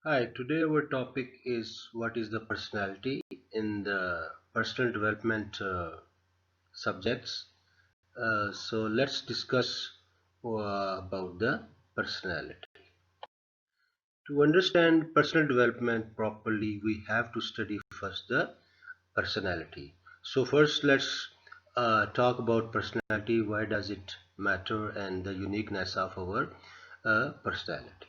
Hi, today our topic is what is the personality in the personal development subjects. So let's discuss about the personality. To understand personal development properly, we have to study first the personality. So first let's talk about personality. Why does it matter and the uniqueness of our personality?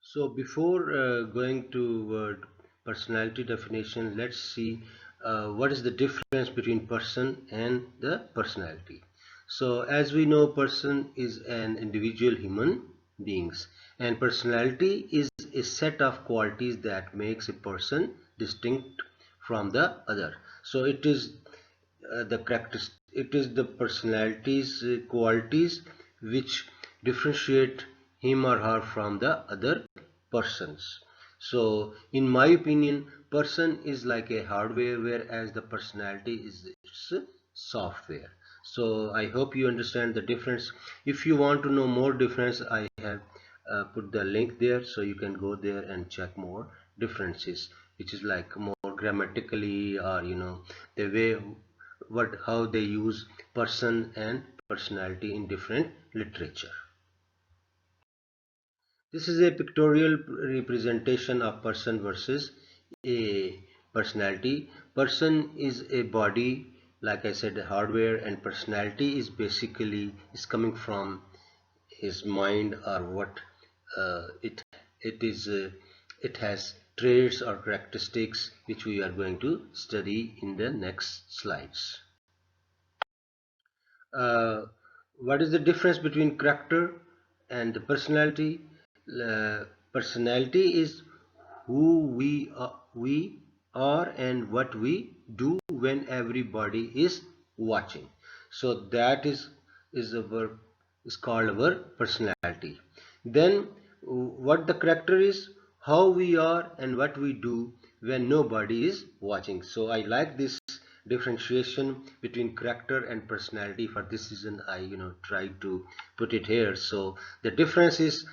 So before going to personality definition, let's see what is the difference between person and the personality. So as we know, person is an individual human beings and personality is a set of qualities that makes a person distinct from the other. So it is the characters, it is the personalities qualities which differentiate him or her from the other persons. So in my opinion, person is like a hardware, whereas the personality is its software. So I hope you understand the difference. If you want to know more difference, I have put the link there, so you can go there and check more differences, which is like more grammatically, or the way what how they use person and personality in different literature. This is a pictorial representation of person versus a personality. Person is a body, like I said, hardware, and personality is basically is coming from his mind, or what it is. It has traits or characteristics which we are going to study in the next slides. uh, what is the difference between character and personality? uh, Personality is who we are and what we do when everybody is watching. So that is our is called our personality. Then what the character is, how we are and what we do when nobody is watching. So I like this differentiation between character and personality. For this reason I try to put it here. So the difference is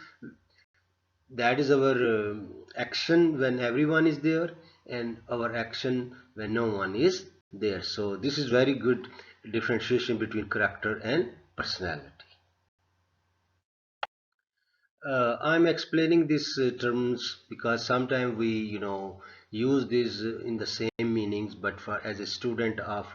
that is our action when everyone is there, and our action when no one is there. So this is very good differentiation between character and personality. I'm explaining these terms because sometimes we use these in the same meanings, but for as a student of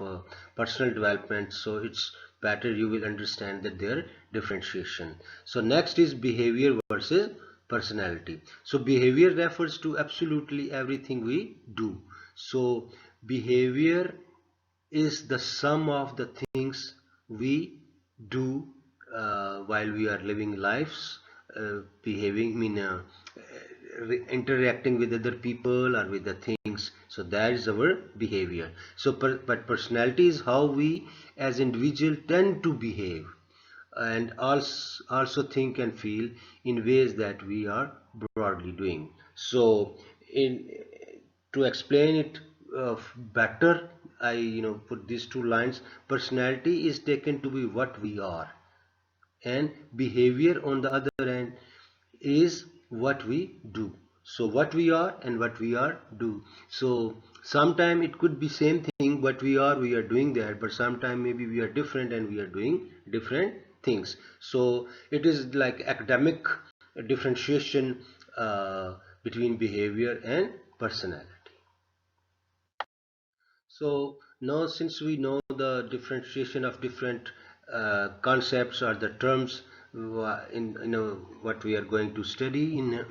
personal development, so it's better you will understand that their differentiation. So next is behavior versus personality. So behavior refers to absolutely everything we do. So behavior is the sum of the things we do while we are living lives, behaving, interacting with other people or with the things. So that is our behavior. So but personality is how we as individual tend to behave and also think and feel in ways that we are broadly doing. So in to explain it better, I put these two lines. Personality is taken to be what we are, and behavior on the other hand is what we do. So what we are and what we are do. So sometime it could be same thing, what we are doing that, but sometime maybe we are different and we are doing different things. So it is like academic differentiation between behavior and personality. So now since we know the differentiation of different concepts or the terms in what we are going to study in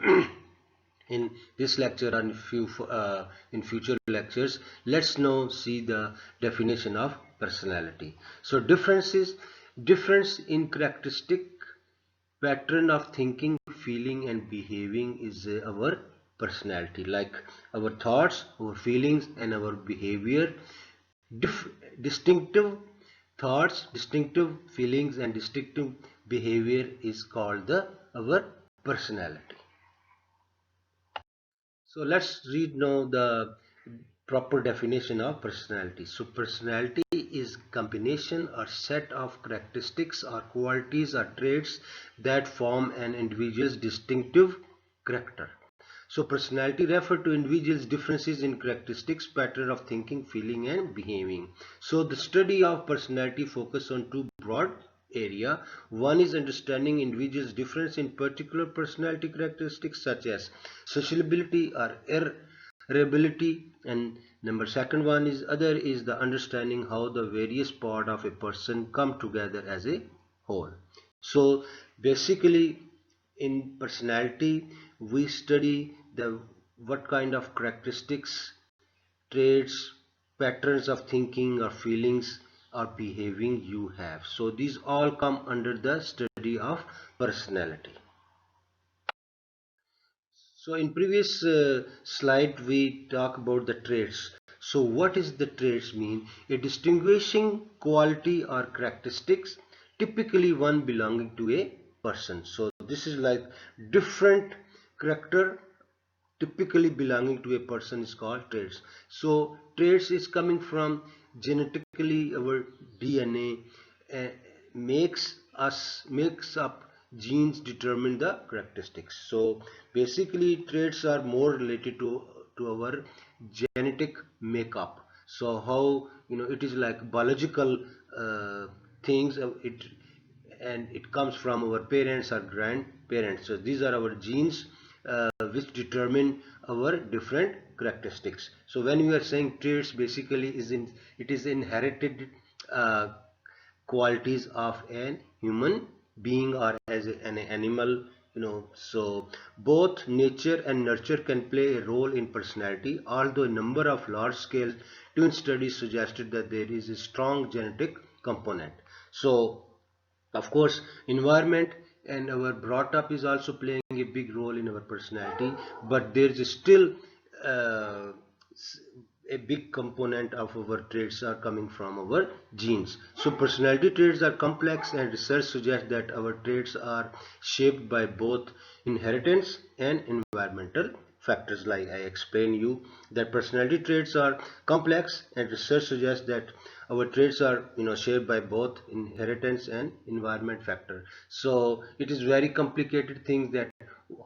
in this lecture and few in future lectures, let's now see the definition of personality. So difference in characteristic, pattern of thinking, feeling and behaving is our personality. Like our thoughts, our feelings and our behavior, Dif distinctive thoughts, distinctive feelings and distinctive behavior is called the our personality. So let's read now the proper definition of personality. So personality is combination or set of characteristics or qualities or traits that form an individual's distinctive character. So personality refer to individuals' differences in characteristics, pattern of thinking, feeling and behaving. So the study of personality focus on two broad area. One is understanding individuals' difference in particular personality characteristics such as sociability or irritability, and number second one is other is the understanding how the various part of a person come together as a whole. So basically in personality we study the what kind of characteristics, traits, patterns of thinking or feelings or behaving you have. So these all come under the study of personality. So in previous slide we talk about the traits. So what is the traits mean? A distinguishing quality or characteristics, typically one belonging to a person. So this is like different character typically belonging to a person is called traits. So traits is coming from genetically our DNA, uh, makes up genes determine the characteristics. So basically traits are more related to our genetic makeup. So how it is like biological things, it and it comes from our parents or grandparents. So these are our genes which determine our different characteristics. So when we are saying traits, basically it is inherited uh, qualities of an human being or as an animal. So both nature and nurture can play a role in personality, although a number of large scale twin studies suggested that there is a strong genetic component. So of course environment and our brought up is also playing a big role in our personality, but there is still uh, a big component of our traits are coming from our genes. So personality traits are complex and research suggests that our traits are shaped by both inheritance and environmental factors. Like I explained you that personality traits are complex and research suggests that our traits are shaped by both inheritance and environment factor. So it is very complicated thing that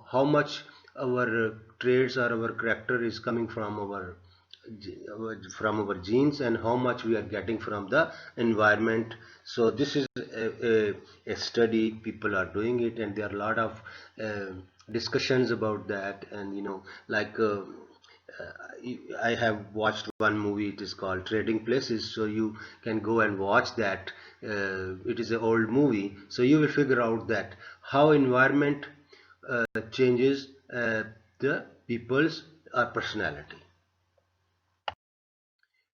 how much our traits or our character is coming from our genes and how much we are getting from the environment. So this is a study people are doing it, and there are a lot of discussions about that. And like I have watched one movie, it is called Trading Places, so you can go and watch that. It is an old movie, so you will figure out that how environment changes the people's personality.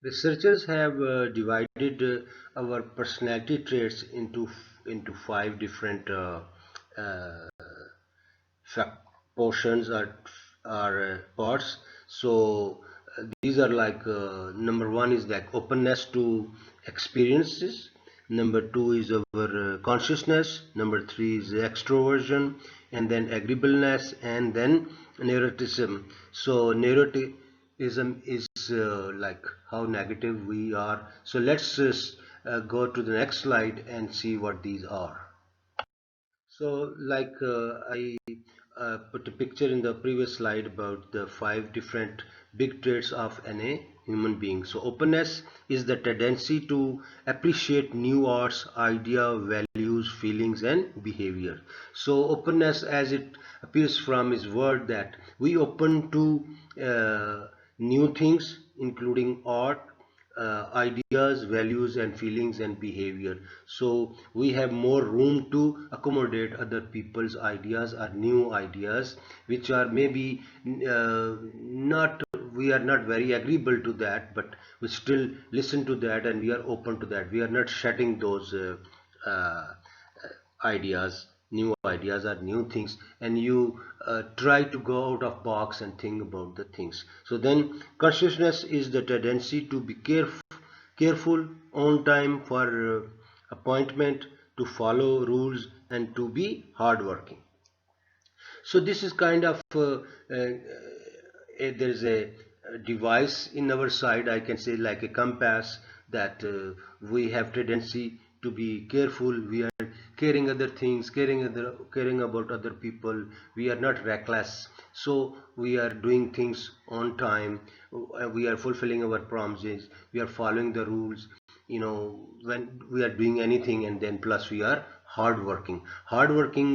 Researchers have divided our personality traits into five different uh, portions or parts. So these are like number one is like openness to experiences. Number two is our consciousness. Number three is extroversion, and then agreeableness, and then neuroticism. So neuroticism is like how negative we are. So let's go to the next slide and see what these are. So, like I put a picture in the previous slide about the five different big traits of a human being. So, openness is the tendency to appreciate new arts, idea, values, feelings, and behavior. So, openness, as it appears from his word, that we open to new things, including art, ideas, values, and feelings and behavior. So we have more room to accommodate other people's ideas or new ideas, which are maybe not, we are not very agreeable to that, but we still listen to that and we are open to that. We are not shutting those ideas, new ideas or new things, and you try to go out of box and think about the things. So then consciousness is the tendency to be careful, on time for appointment, to follow rules, and to be hardworking. So this is kind of there is a device in our side, I can say like a compass, that we have tendency to be careful. We are caring other things, caring about other people. We are not reckless. So we are doing things on time. We are fulfilling our promises. We are following the rules. When we are doing anything, and then plus we are hardworking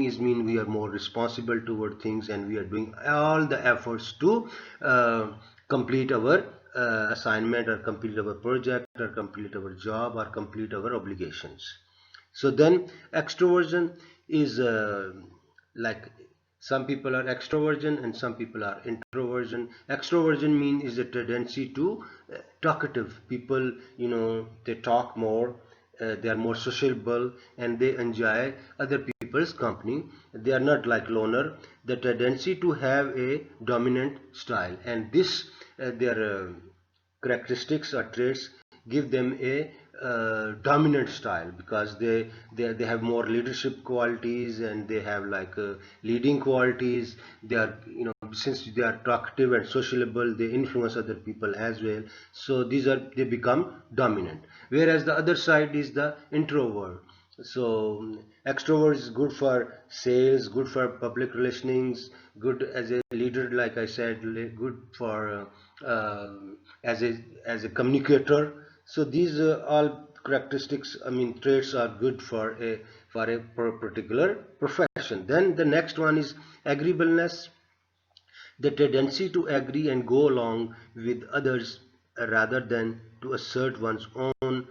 is mean we are more responsible toward things, and we are doing all the efforts to complete our assignment, or complete our project, or complete our job, or complete our obligations. So then extroversion is like, some people are extroversion and some people are introversion. Extroversion mean is a tendency to talkative people. They talk more, they are more sociable, and they enjoy other people's company. They are not like loner. The tendency to have a dominant style, and this their characteristics or traits give them a dominant style, because they have more leadership qualities, and they have like leading qualities. They are, since they are talkative and sociable, they influence other people as well. So they become dominant. Whereas the other side is the introvert. So extrovert is good for sales, good for public relations, good as a leader, like I said, good for as a communicator. So these all characteristics, I mean traits, are good for a particular profession. Then the next one is agreeableness, the tendency to agree and go along with others rather than to assert one's own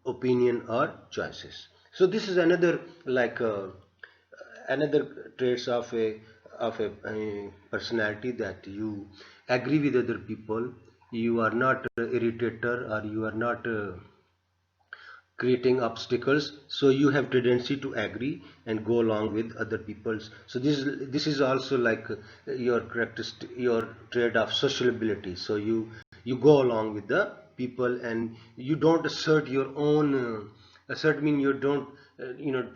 opinion or choices. So this is another like another traits of a personality, that you agree with other people. You are not irritator, or you are not creating obstacles. So you have tendency to agree and go along with other people's. So this is also like your characteristic, your trait of sociability. So you go along with the people, and you don't assert your own assert mean you don't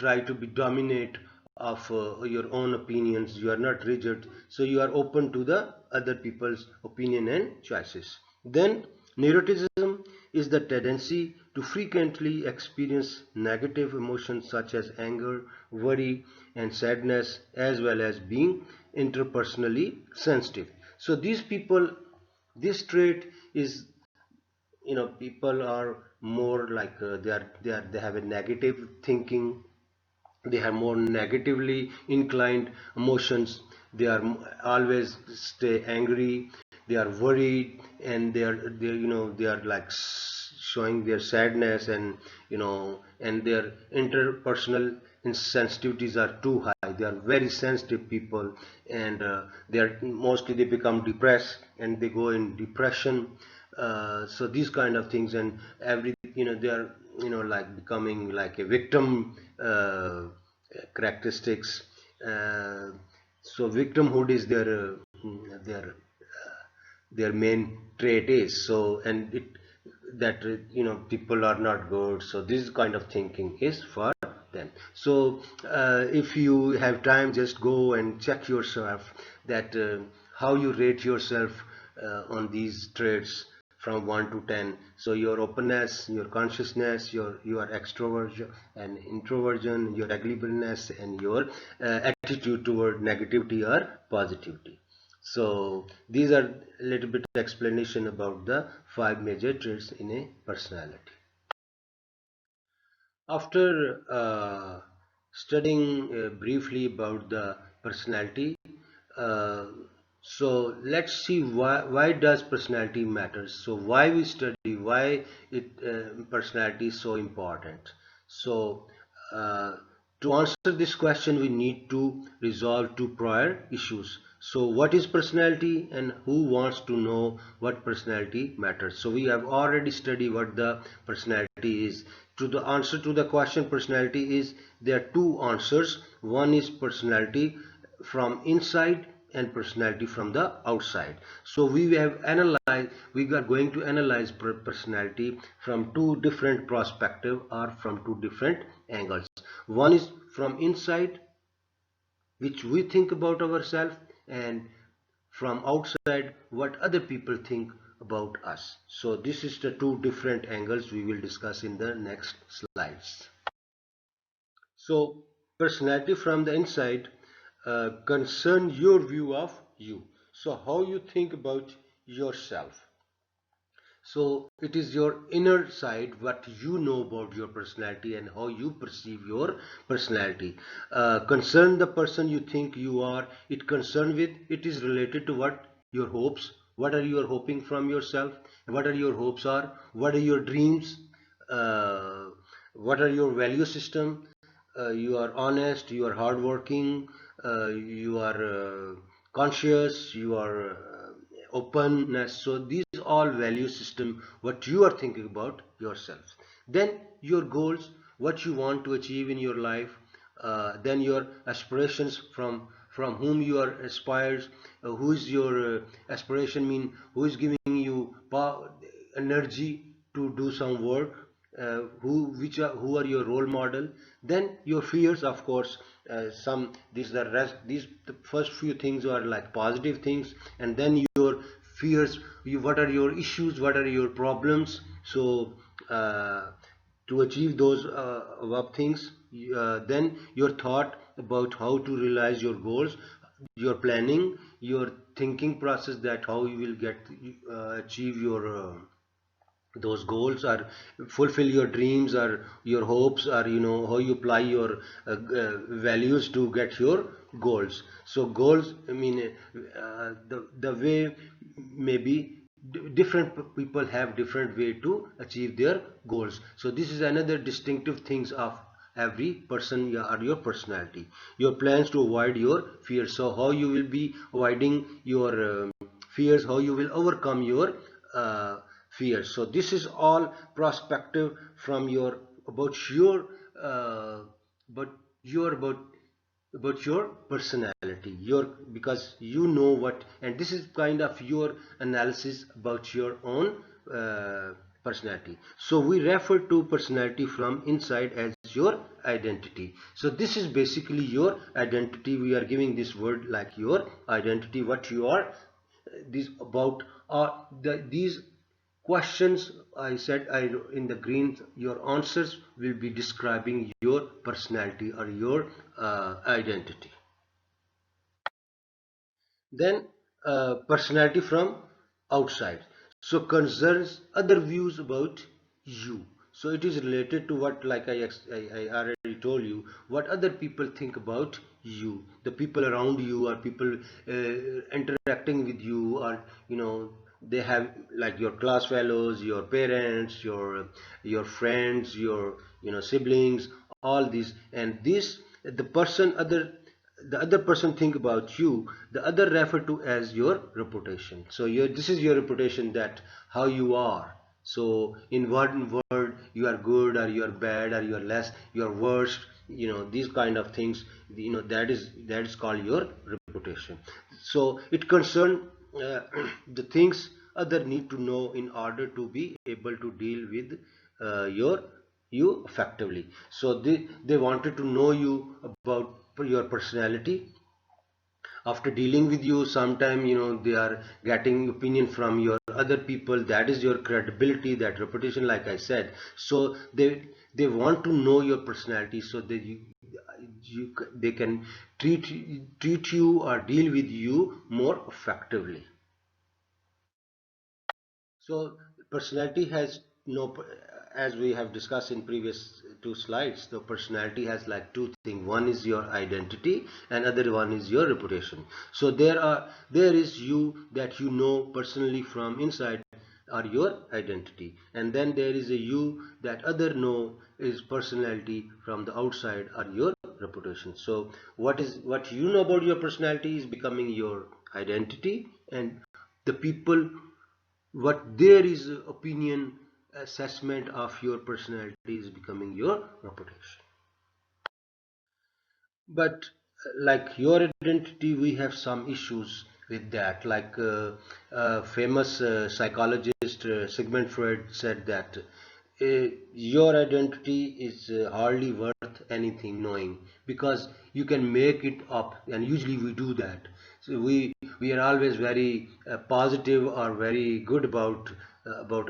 try to be dominate of your own opinions. You are not rigid, so you are open to the other people's opinion and choices. Then neuroticism is the tendency to frequently experience negative emotions such as anger, worry, and sadness, as well as being interpersonally sensitive. So these people, this trait is, people are more like they have a negative thinking. They have more negatively inclined emotions. They are always stay angry. They are worried, and they are like showing their sadness, and and their interpersonal insensitivities are too high. They are very sensitive people, and they become depressed, and they go in depression. So these kind of things, and they are like becoming like a victim characteristics. uh, so victimhood is their their main trait is. So, and it that people are not good. So this kind of thinking is for them. So if you have time, just go and check yourself, that how you rate yourself on these traits from 1 to 10. So your openness, your consciousness, your extroversion and introversion, your agreeableness, and your attitude toward negativity or positivity. So these are a little bit explanation about the 5 major traits in a personality. After studying briefly about the personality, uh, so let's see why does personality matters. So why we study, why it personality is so important. So uh, to answer this question, we need to resolve two prior issues. So what is personality, and who wants to know what personality matters? So we have already studied what the personality is. To the answer to the question personality is, there are two answers. One is personality from inside, and personality from the outside. So we are going to analyze personality from two different perspectives, or from two different angles. One is from inside, which we think about ourselves, and from outside, what other people think about us. So this is the two different angles we will discuss in the next slides. So personality from the inside concern your view of you. So how you think about yourself. So it is your inner side, what you know about your personality and how you perceive your personality. Concern the person you think you are. It concern with. It is related to what your hopes. What are you hoping from yourself? What are your hopes are? What are your dreams? Uh, what are your value system? You are honest. You are hardworking. You are conscious. You are openness. So these all value system what you are thinking about yourself. Then your goals, what you want to achieve in your life. Then your aspirations, from whom you are aspires. Who is your aspiration mean, who is giving you power, energy to do some work. Who are your role model. Then your fears, of course. Some these the rest these the first few things are like positive things, and then your fears. What are your issues, what are your problems. So to achieve those above things, then your thought about how to realize your goals, your planning, your thinking process, that how you will get achieve your those goals, or fulfill your dreams or your hopes, or how you apply your values to get your goals. So goals, I mean, the way maybe different people have different way to achieve their goals. So this is another distinctive things of every person, or your personality. Your plans to avoid your fears. So how you will be avoiding your fears, how you will overcome your uh, fears. So this is all prospective from your about your but your about your personality, your, because you know what, and this is kind of your analysis about your own personality. So we refer to personality from inside as your identity. So this is basically your identity. We are giving this word like your identity, what you are. These about these questions I said, in the green, your answers will be describing your personality or your identity. Then personality from outside. So concerns other views about you. So it is related to what, like I already told you, what other people think about you. The people around you, or people interacting with you, or they have, like your class fellows, your parents, your friends, your siblings, all these, and this the other person think about you, the other refer to as your reputation. So this is your reputation, that how you are. So in one word, you are good or you are bad or you are less, you are worst, these kind of things, that is called your reputation. So it concern uh, the things other need to know in order to be able to deal with you effectively. So they wanted to know you about your personality. After dealing with you sometime, they are getting opinion from your other people. That is your credibility, that reputation, like I said. So they want to know your personality, so that they can treat you or deal with you more effectively. So personality has no, as we have discussed in previous two slides, the personality has like two things. One is your identity, and other one is your reputation. So there is you that you know personally from inside, are your identity, and then there is a you that other know is personality from the outside, are your reputation. So what you know about your personality is becoming your identity, and the people, what there is opinion assessment of your personality is becoming your reputation. But like your identity, we have some issues with that. Like famous psychologist Sigmund Freud said that your identity is hardly worth anything knowing, because you can make it up, and usually we do that. So we are always very positive or very good about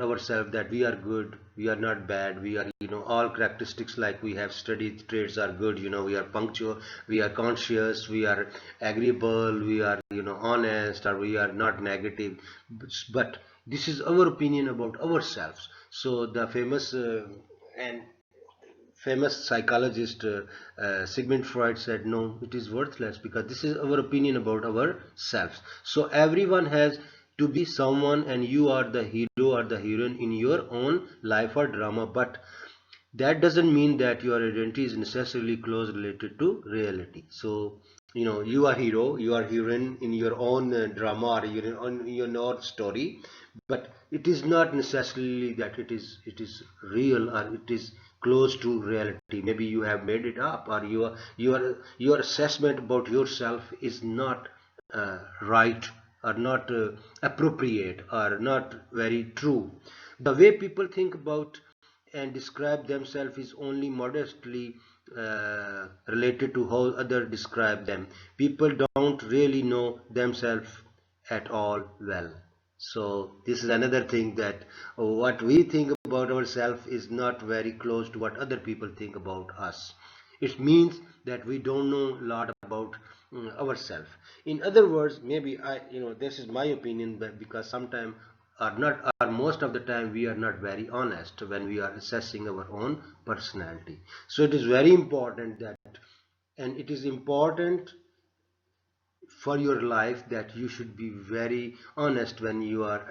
ourselves, that we are good, we are not bad, we are, all characteristics like we have studied traits are good. We are punctual, we are conscious, we are agreeable, we are, honest, or we are not negative. But this is our opinion about ourselves. So the and famous psychologist Sigmund Freud said, no, it is worthless, because this is our opinion about ourselves. So everyone has to be someone, and you are the hero or the heroine in your own life or drama. But that doesn't mean that your identity is necessarily close related to reality. So, you are hero, you are heroine in your own drama, or your own story, but it is not necessarily that it is real, or it is close to reality. Maybe you have made it up, or your assessment about yourself is not right, or not appropriate, or not very true. The way people think about and describe themselves is only modestly related to how others describe them. People don't really know themselves at all well. So this is another thing, that what we think about ourselves is not very close to what other people think about us. It means that we don't know a lot about ourselves. In other words, maybe this is my opinion, but because sometimes, or not, or most of the time, we are not very honest when we are assessing our own personality. So it is very important that, and it is important for your life, that you should be very honest when you are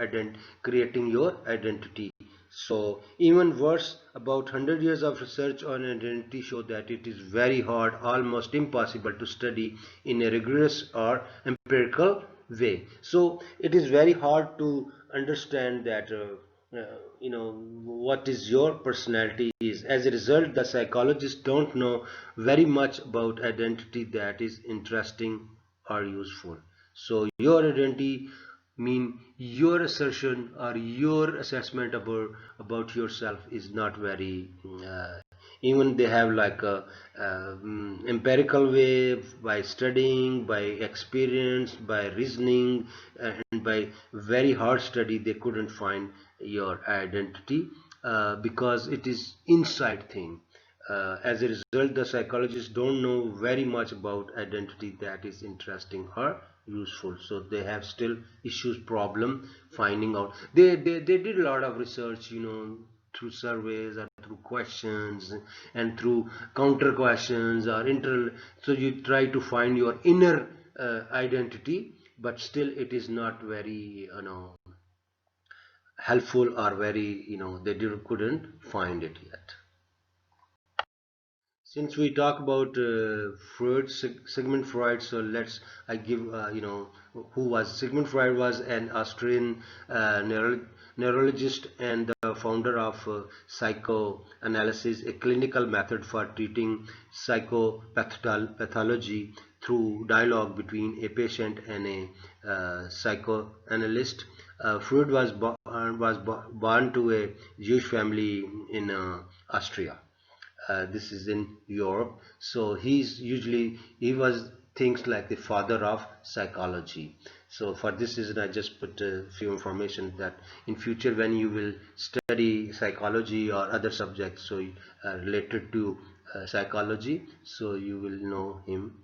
creating your identity. So even worse, about 100 years of research on identity show that it is very hard, almost impossible, to study in a rigorous or empirical way. So it is very hard to understand that what is your personality is. As a result, the psychologists don't know very much about identity that is interesting or useful. So your identity mean your assertion or your assessment about yourself is not very even they have like a empirical way, by studying, by experience, by reasoning, and by very hard study, they couldn't find your identity, because it is inside thing. As a result, the psychologists don't know very much about identity that is interesting or useful. So they have still issues, problem finding out. They did a lot of research, through surveys or through questions and through counter questions or inter. So you try to find your inner identity, but still it is not very, helpful, or very, they couldn't find it yet. Since we talk about Sigmund Freud, so I give who was Sigmund Freud was an Austrian neurologist and the founder of psychoanalysis, a clinical method for treating psychopathology through dialogue between a patient and a psychoanalyst. Freud was born to a Jewish family in Austria. This is in Europe. So he was things like the father of psychology. So for this reason, I just put a few information that in future when you will study psychology or other subjects, so related to psychology, so you will know him.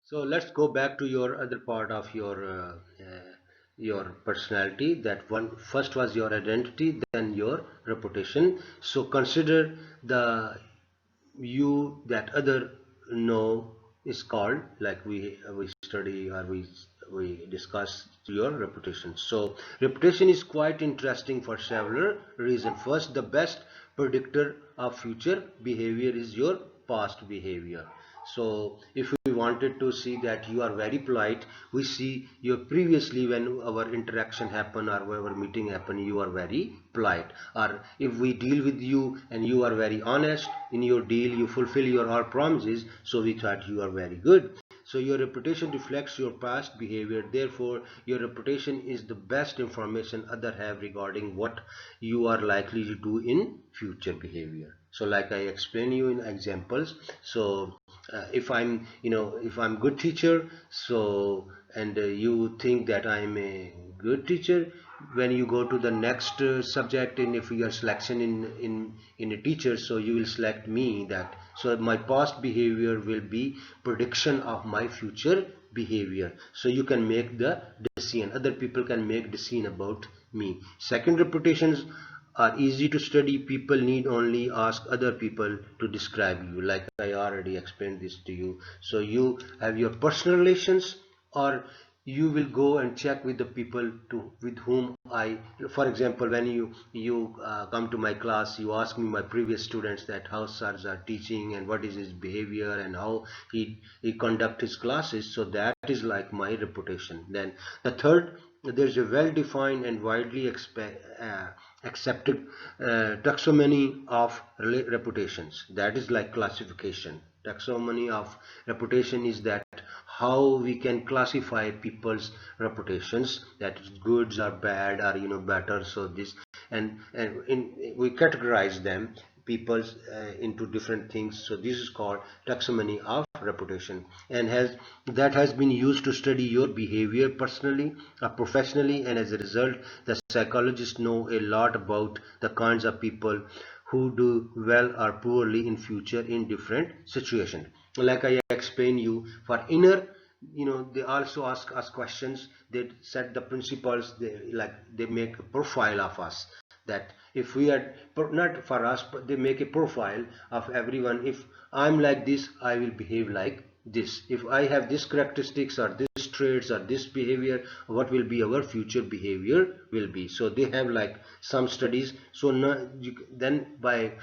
So let's go back to your other part of your personality. That one first was your identity, then your reputation. So consider the you that other know is called, like we study, or we discuss your reputation. So reputation is quite interesting for several reasons. First, the best predictor of future behavior is your past behavior. So if we wanted to see that you are very polite, we see you previously, when our interaction happen or our meeting happen, you are very polite. Or if we deal with you and you are very honest in your deal, you fulfill your all promises, so we thought you are very good. So your reputation reflects your past behavior. Therefore, your reputation is the best information others have regarding what you are likely to do in future behavior. So like I explain you in examples. So if I'm, if I'm good teacher, so and you think that I'm a good teacher, when you go to the next subject, and if you are selection in a teacher, so you will select me, that so my past behavior will be prediction of my future behavior. So you can make the decision, other people can make decision about me. Second, reputations are easy to study. People need only ask other people to describe you, like I already explained this to you. So you have your personal relations, or you will go and check with the people with whom I, for example, when you come to my class, you ask me my previous students that how sirs are teaching and what is his behavior and how he conduct his classes. So that is like my reputation. Then the third, there's a well-defined and widely accepted taxonomy of reputations. That is like classification. Taxonomy of reputation is that how we can classify people's reputations, that is goods or bad or better. So this, and we categorize them people's into different things. So this is called taxonomy of reputation, and has been used to study your behavior personally or professionally. And as a result, the psychologists know a lot about the kinds of people who do well or poorly in future in different situations. Like I explained you, for inner, they also ask us questions. They set the principles. They make a profile of us, that if we are not for us, but they make a profile of everyone. If I'm like this, I will behave like this. If I have this characteristics or this traits or this behavior, what will be our future behavior will be. So they have like some studies. So then by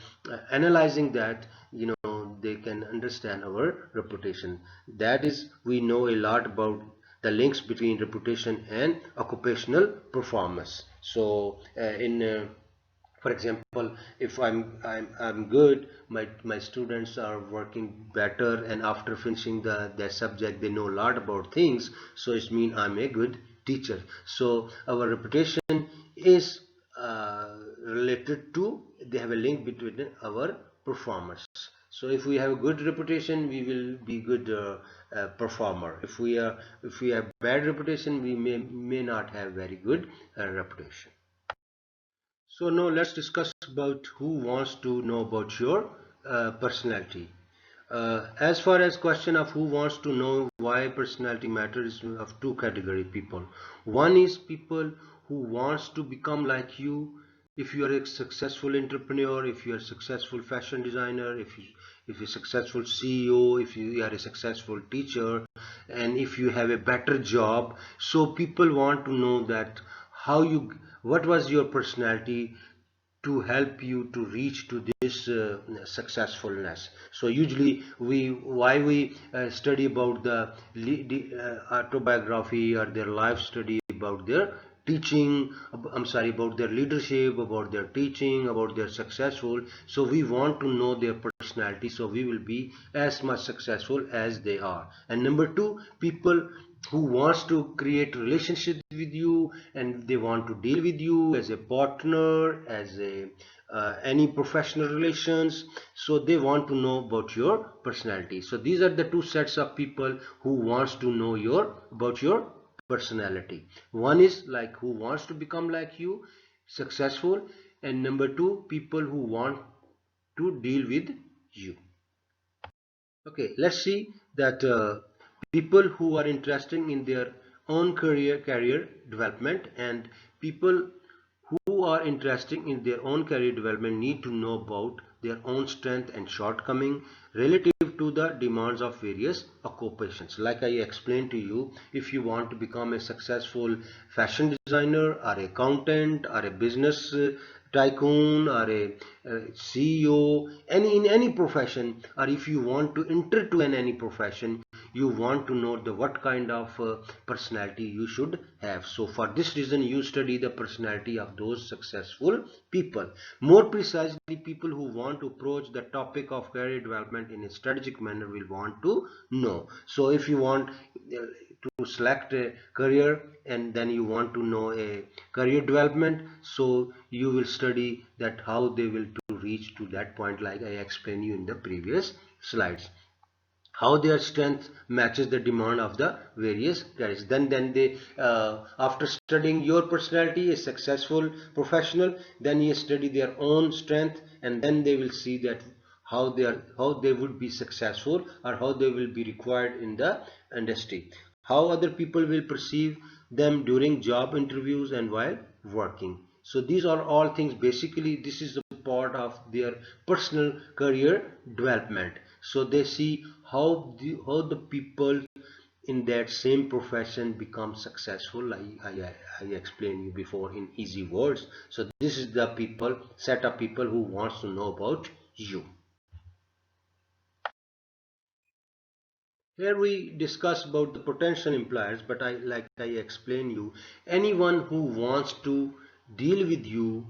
analyzing that, they can understand our reputation. That is, we know a lot about the links between reputation and occupational performance. So for example, if I'm good, my students are working better, and after finishing their subject, they know a lot about things. So it means I'm a good teacher. So our reputation is related to, they have a link between our performers. So if we have a good reputation, we will be good performer. If we have bad reputation, we may not have very good reputation. So now let's discuss about who wants to know about your personality. As far as question of who wants to know why personality matters, of two category people. One is people who wants to become like you. If you are a successful entrepreneur, if you are a successful fashion designer, if you're a successful CEO, if you are a successful teacher, and if you have a better job, so people want to know that how you, what was your personality to help you to reach to this successfulness. So usually why we study about the autobiography or their life study about their teaching, I'm sorry, about their leadership, about their teaching, about their successful. So we want to know their personality, so we will be as much successful as they are. And number two, people who wants to create relationship with you, and they want to deal with you as a partner, as a any professional relations. So they want to know about your personality. So these are the two sets of people who wants to know about your personality. One is like who wants to become like you, successful, and number two, people who want to deal with you. Okay, let's see that people who are interested in their own career development, and people who are interested in their own career development need to know about their own strength and shortcoming relative to the demands of various occupations. Like I explained to you, if you want to become a successful fashion designer or accountant or a business tycoon or a CEO, in any profession, or if you want to enter to any profession, you want to know the what kind of personality you should have. So for this reason you study the personality of those successful people. More precisely, people who want to approach the topic of career development in a strategic manner will want to know. So if you want to select a career and then you want to know a career development, so you will study that how they will to reach to that point, like I explained you in the previous slides, how their strength matches the demand of the various guys. Then they after studying your personality, a successful professional, then you study their own strength, and then they will see that how they would be successful or how they will be required in the industry, how other people will perceive them during job interviews and while working. So these are all things, basically this is a part of their personal career development. So they see how the people in that same profession become successful. I explained you before in easy words. So this is the people, set of people who wants to know about you. Here we discuss about the potential employers, but I explain you, anyone who wants to deal with you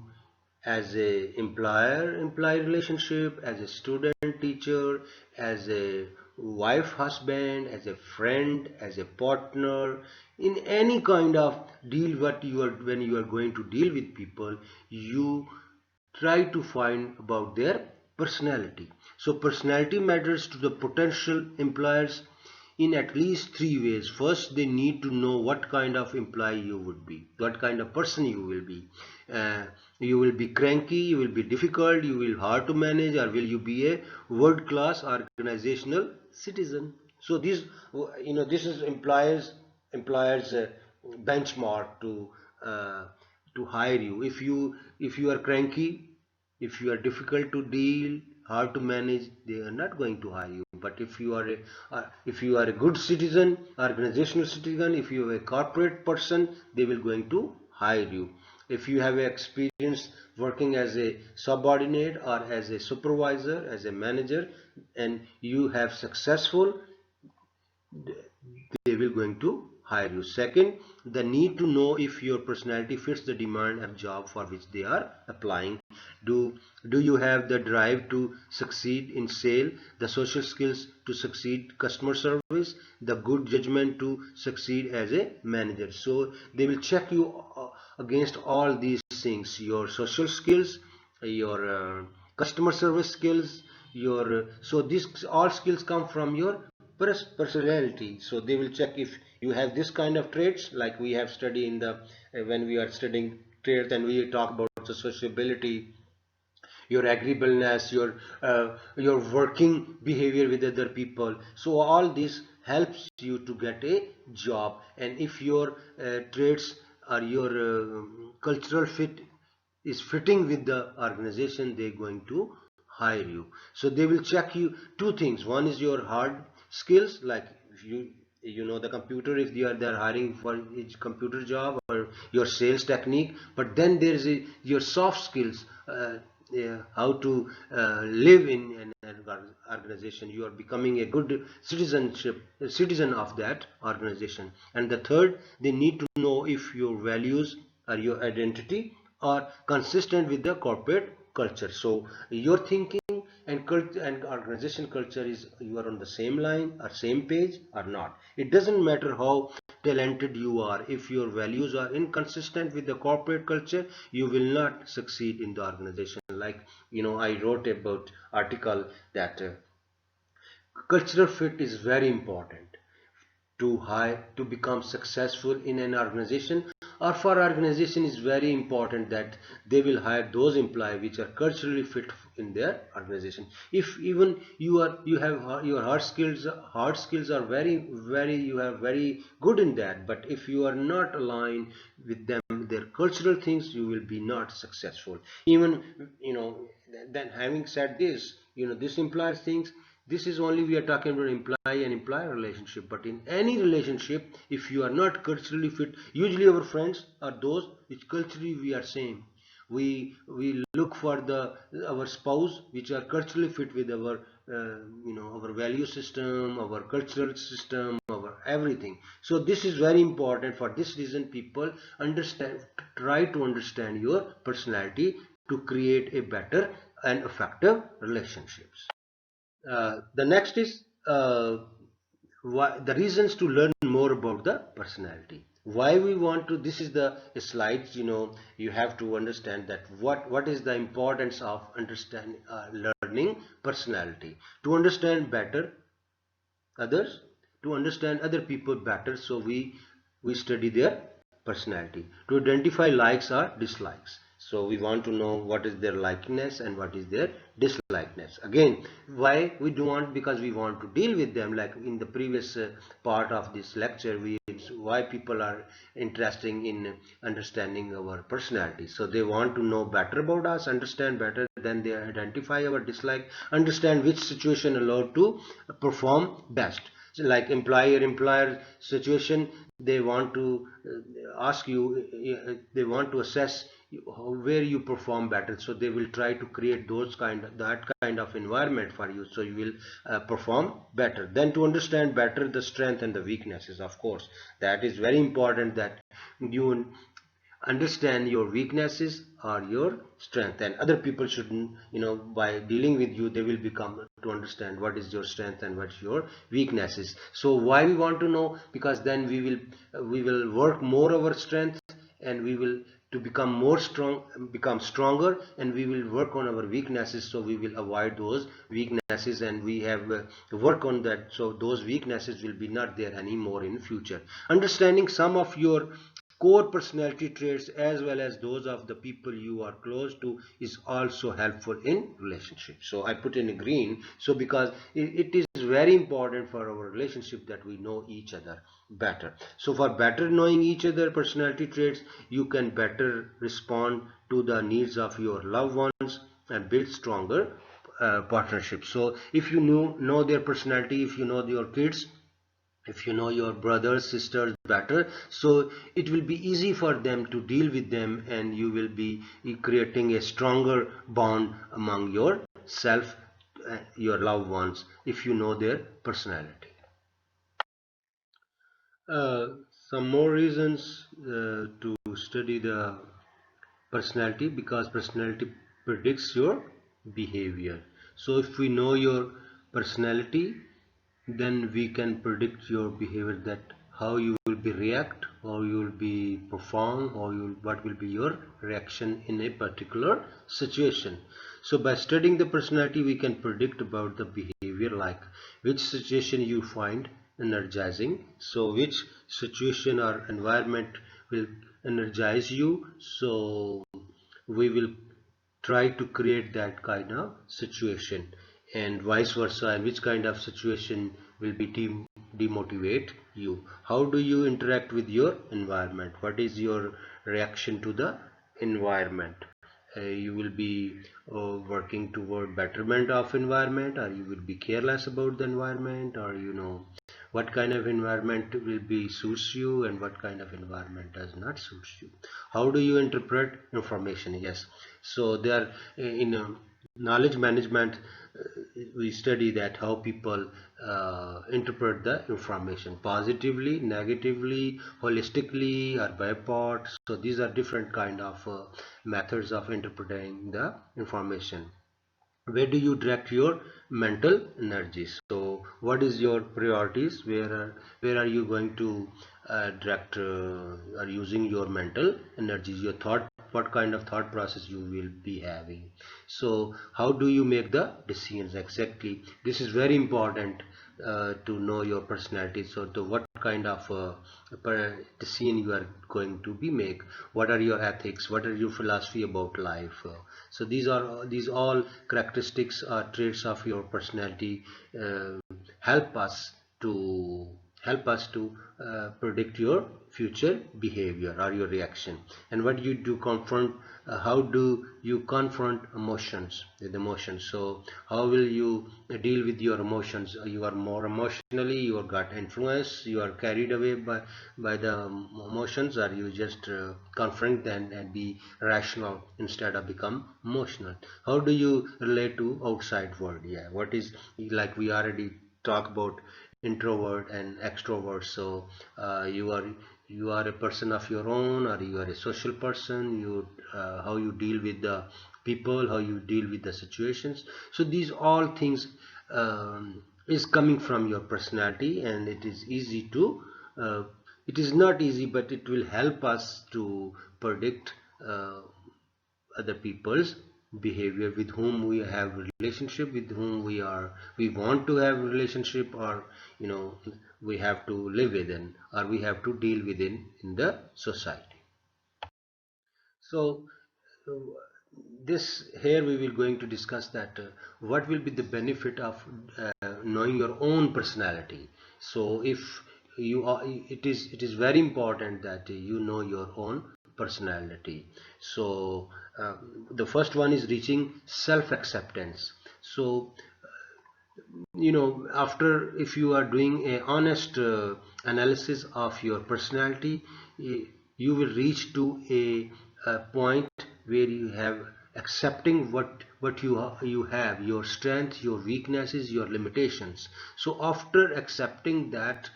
as a employer-employee relationship, as a student teacher, as a wife husband, as a friend, as a partner, in any kind of deal what you are, when you are going to deal with people, you try to find about their personality. So personality matters to the potential employers in at least three ways. First, they need to know what kind of employee you would be, what kind of person you will be. You will be cranky, you will be difficult, you will hard to manage, or will you be a world-class organizational citizen. So this, this is employers benchmark uh, to hire you. If you are cranky, if you are difficult to deal, hard to manage, they are not going to hire you. But if you are a good citizen, organizational citizen, if you are a corporate person, they will going to hire you. If you have experience working as a subordinate or as a supervisor, as a manager, and you have successful, they will going to hire you. Second, the need to know if your personality fits the demand of job for which they are applying. Do you have the drive to succeed in sale, the social skills to succeed customer service, the good judgment to succeed as a manager? So they will check you against all these things: your social skills, your customer service skills, your so these all skills come from your personality. So they will check if you have this kind of traits, like we have studied in the when we are studying traits, and we talk about the sociability, your agreeableness, your working behavior with other people. So all this helps you to get a job. And if your traits or your cultural fit is fitting with the organization, they're going to hire you. So they will check you two things. One is your hard skills, like if you know the computer, if they're hiring for each computer job, or your sales technique. But then there is your soft skills, yeah, how to live in an organization. You are becoming a good citizen of that organization. And the third, they need to know if your values or your identity are consistent with the corporate culture. So your thinking and culture and organization culture is, you are on the same line or same page or not. It doesn't matter how talented you are. If your values are inconsistent with the corporate culture, you will not succeed in the organization. Like, I wrote about article that cultural fit is very important to become successful in an organization, or for organization is very important that they will hire those employees which are culturally fit in their organization. If even you have your hard skills are very you are very good in that, but if you are not aligned with them, their cultural things, you will be not successful. Even then, having said this, this implies things. This is only we are talking about employee and employer relationship. But in any relationship, if you are not culturally fit, usually our friends are those which culturally we are same. We look for our spouse which are culturally fit with our our value system, our cultural system, our everything. So this is very important. For this reason, people try to understand your personality to create a better and effective relationships. The next is the reasons to learn more about the personality. Why we want to, this is the slides, you have to understand that what is the importance of understanding, learning personality, to understand better others, to understand other people better. So we study their personality to identify likes or dislikes. So we want to know what is their likeness and what is their dislikeness. Again, why we do want, because we want to deal with them. Like in the previous part of this lecture, why people are interested in understanding our personality. So they want to know better about us, understand better, then they identify our dislike, understand which situation allowed to perform best. So like employer situation, they want to ask you, they want to assess where you perform better, so they will try to create that kind of environment for you, so you will perform better. Then to understand better the strength and the weaknesses, of course, that is very important, that you understand your weaknesses or your strength, and other people shouldn't, by dealing with you, they will become to understand what is your strength and what's your weaknesses. So why we want to know, because then we will work more our strength, and we will to become more strong, become stronger, and we will work on our weaknesses, so we will avoid those weaknesses, and we have work on that, so those weaknesses will be not there anymore in future. Understanding some of your core personality traits as well as those of the people you are close to is also helpful in relationships. So I put in a green, so because it is very important for our relationship that we know each other better. So for better knowing each other personality traits, you can better respond to the needs of your loved ones and build stronger partnerships. So if you know their personality, if you know your kids, if you know your brothers sisters better, so it will be easy for them to deal with them, and you will be creating a stronger bond among yourself, your loved ones, if you know their personality. uh, some more reasons to study the personality, because personality predicts your behavior. So if we know your personality, then we can predict your behavior, that how you will be react, how you will be perform, what will be your reaction in a particular situation. So by studying the personality, we can predict about the behavior, like which situation you find energizing, so which situation or environment will energize you, so we will try to create that kind of situation, and vice versa, and which kind of situation will be demotivate you. How do you interact with your environment? What is your reaction to the environment? You will be working toward betterment of environment, or you will be careless about the environment, or what kind of environment will be suits you and what kind of environment does not suit you. How do you interpret information? Yes, so there in knowledge management, we study that how people interpret the information, positively, negatively, holistically, or by parts. So these are different kind of methods of interpreting the information. Where do you direct your mental energies? So what is your priorities? Where are you going to direct or using your mental energies, your thought, what kind of thought process you will be having? So how do you make the decisions? Exactly, this is very important to know your personality. So the what kind of decision you are going to be make, what are your ethics, what are your philosophy about life. So these all characteristics or traits of your personality help us to help us to predict your future behavior or your reaction. And what you do confront, how do you confront emotions with emotions? So how will you deal with your emotions? You are more emotionally, you got influence, you are carried away by the emotions, or you just confront them and be rational instead of become emotional? How do you relate to outside world? Yeah, what is, like we already talk about introvert and extrovert. So you are a person of your own, or you are a social person. You how you deal with the people, how you deal with the situations. So these all things is coming from your personality, and it is easy to it is not easy, but it will help us to predict other people's behavior, with whom we have relationship, with whom we want to have relationship, or we have to live within, or we have to deal within in the society. So uh, this here we will going to discuss that what will be the benefit of knowing your own personality. So if you are, it is very important that you know your own personality. So the first one is reaching self acceptance. So after, if you are doing a honest analysis of your personality, you will reach to a point where you have accepting what you have, your strength, your weaknesses, your limitations. So after accepting that,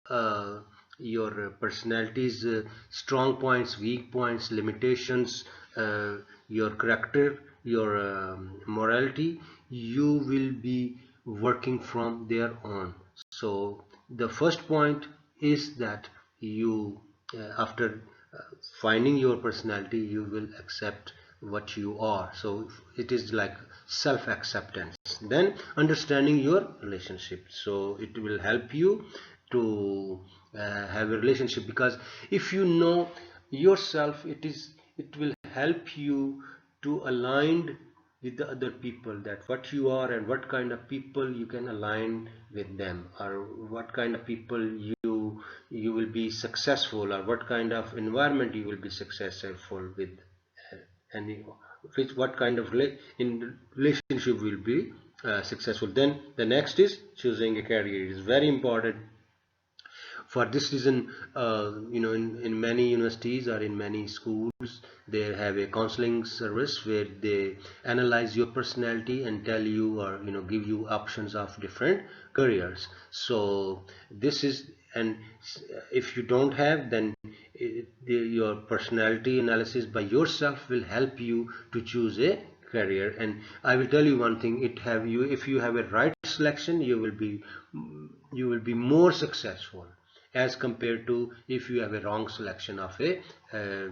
uh, your personality's strong points, weak points, limitations, uh, your character, your morality, you will be working from there on. So the first point is that you, after finding your personality, you will accept what you are. So it is like self acceptance. Then understanding your relationship, so it will help you to have a relationship, because if you know yourself, it will help you to align with the other people, that what you are and what kind of people you can align with them, or what kind of people you will be successful, or what kind of environment you will be successful with, and which what kind of in relationship will be successful. Then the next is choosing a career. It is very important. For this reason, in many universities or in many schools, they have a counseling service where they analyze your personality and tell you, or give you options of different careers. So this is, and if you don't have, then your personality analysis by yourself will help you to choose a career. And I will tell you one thing, it have you if you have a right selection, you will be more successful, as compared to if you have a wrong selection of a uh,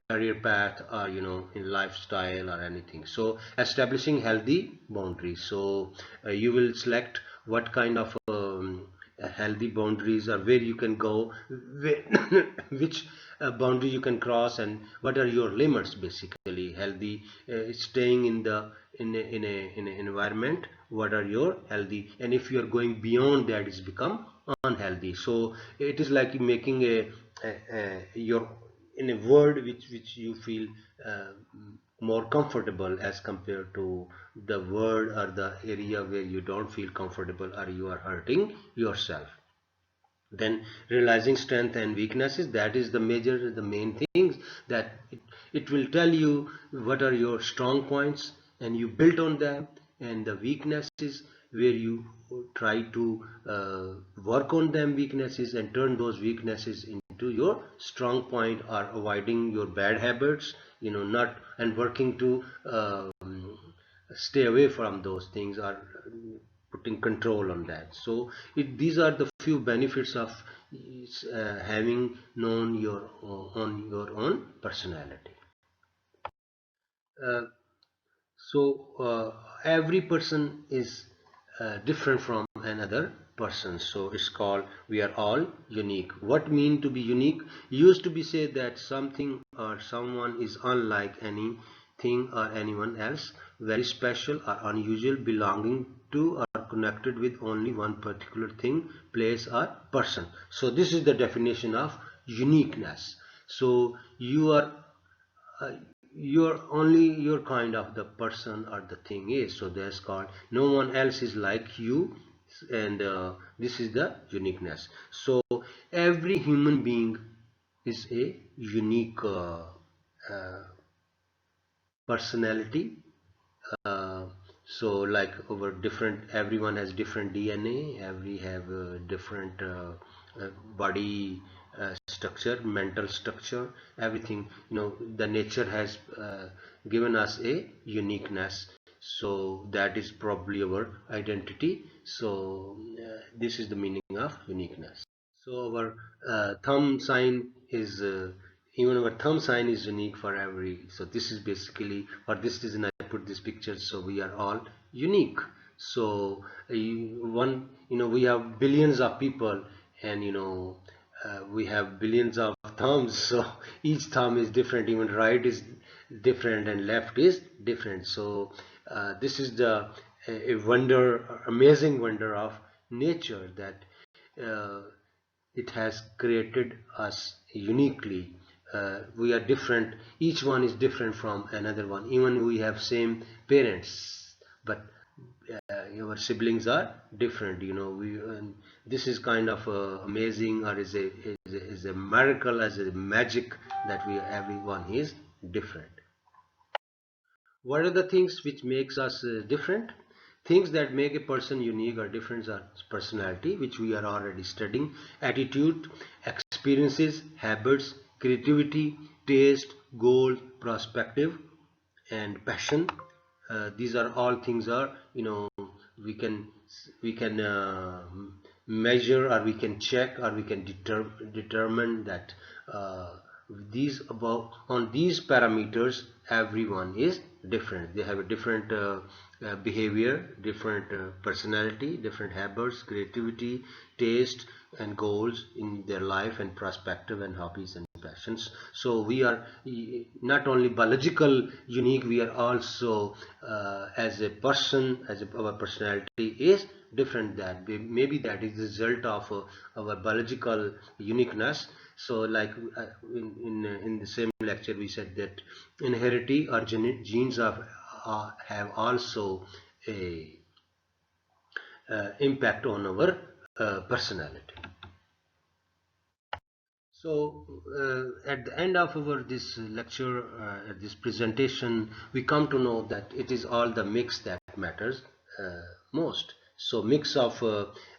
career path, or in lifestyle or anything. So establishing healthy boundaries, so you will select what kind of healthy boundaries, or where you can go, which boundary you can cross, and what are your limits. Basically healthy, staying in an environment, what are your healthy, and if you are going beyond that, it's become unhealthy. So it is like making your in a world which you feel uh, more comfortable, as compared to the world or the area where you don't feel comfortable, or you are hurting yourself. Then realizing strength and weaknesses, that is the main things, that it will tell you what are your strong points, and you build on them, and the weaknesses, where you try to work on them weaknesses, and turn those weaknesses into your strong point, or avoiding your bad habits, not, and working to stay away from those things, or putting control on that. So these are the few benefits of having known your own personality. uh, every person is different from another person, so it's called, we are all unique. What mean to be unique? Used to be said that something or someone is unlike anything or anyone else, very special or unusual, belonging to or connected with only one particular thing, place, or person. So this is the definition of uniqueness. So uh, you're only your kind of the person or the thing is. So that's called no one else is like you, and this is the uniqueness. So every human being is a unique uh, personality. uh, so like over different, everyone has different DNA, every have different body structure, mental structure, everything, the nature has given us a uniqueness. So that is probably our identity. So this is the meaning of uniqueness. So our thumb sign is even our thumb sign is unique for every. So this is basically for this reason I put this picture. So we are all unique. So we have billions of people, and we have billions of thumbs. So each thumb is different. Even right is different and left is different. So this is the a wonder, amazing wonder of nature, that uh, it has created us uniquely. We are different, each one is different from another one, even we have same parents, but our siblings are different. And this is kind of amazing, or is a miracle, as a magic, that everyone is different. What are the things which makes us different? Things that make a person unique or different are personality, which we are already studying, attitude, experiences, habits, creativity, taste, goal, perspective, and passion. These are all things are, we can we can measure, or we can check, or we can determine that these above on these parameters everyone is different. They have a different behavior, different personality, different habits, creativity, taste, and goals in their life, and perspective, and hobbies, and passions. So we are not only biological unique, we are also as a person, our personality is different. That maybe that is the result of our biological uniqueness. So like in the same lecture we said that inherited or genes have also a impact on our personality. So at the end of our this lecture, this presentation, we come to know that it is all the mix that matters most. So mix of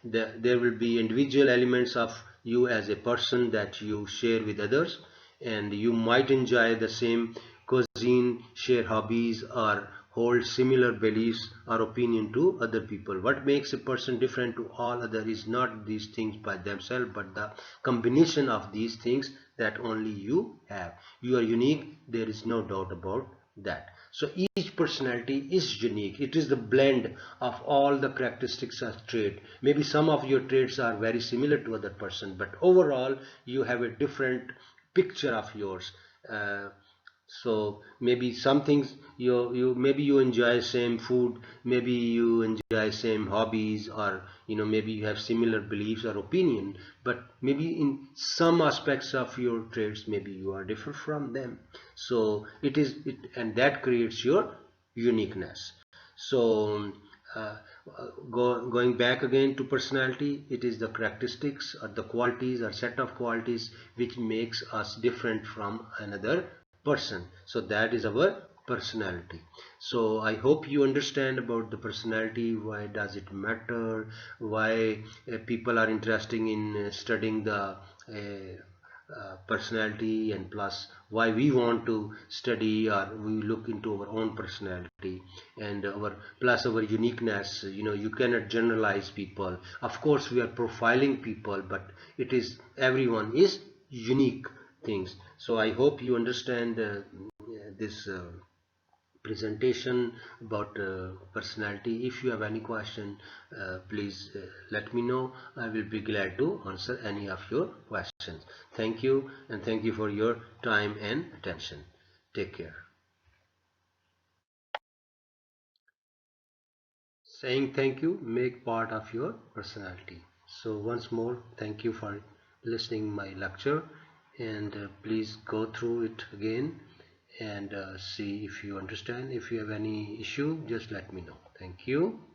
there will be individual elements of you as a person that you share with others, and you might enjoy the same cuisine, share hobbies, or hold similar beliefs or opinion to other people. What makes a person different to all other is not these things by themselves, but the combination of these things that only you have. You are unique, there is no doubt about that. So each personality is unique. It is the blend of all the characteristics of trait. Maybe some of your traits are very similar to other person, but overall you have a different picture of yours. So maybe some things you maybe you enjoy same food, maybe you enjoy same hobbies, or maybe you have similar beliefs or opinion, but maybe in some aspects of your traits maybe you are different from them. So and that creates your uniqueness. So uh, going back again to personality, it is the characteristics or the qualities or set of qualities which makes us different from another person. So that is our personality. So I hope you understand about the personality, why does it matter, why people are interested in studying the personality, and plus why we want to study or we look into our own personality, and our plus our uniqueness. You cannot generalize people. Of course we are profiling people, but it is everyone is unique things. So I hope you understand this presentation about personality. If you have any question, please let me know. I will be glad to answer any of your questions. Thank you, and thank you for your time and attention. Take care. Saying thank you make part of your personality. So once more, thank you for listening my lecture, and please go through it again and see if you understand. If you have any issue, just let me know. Thank you.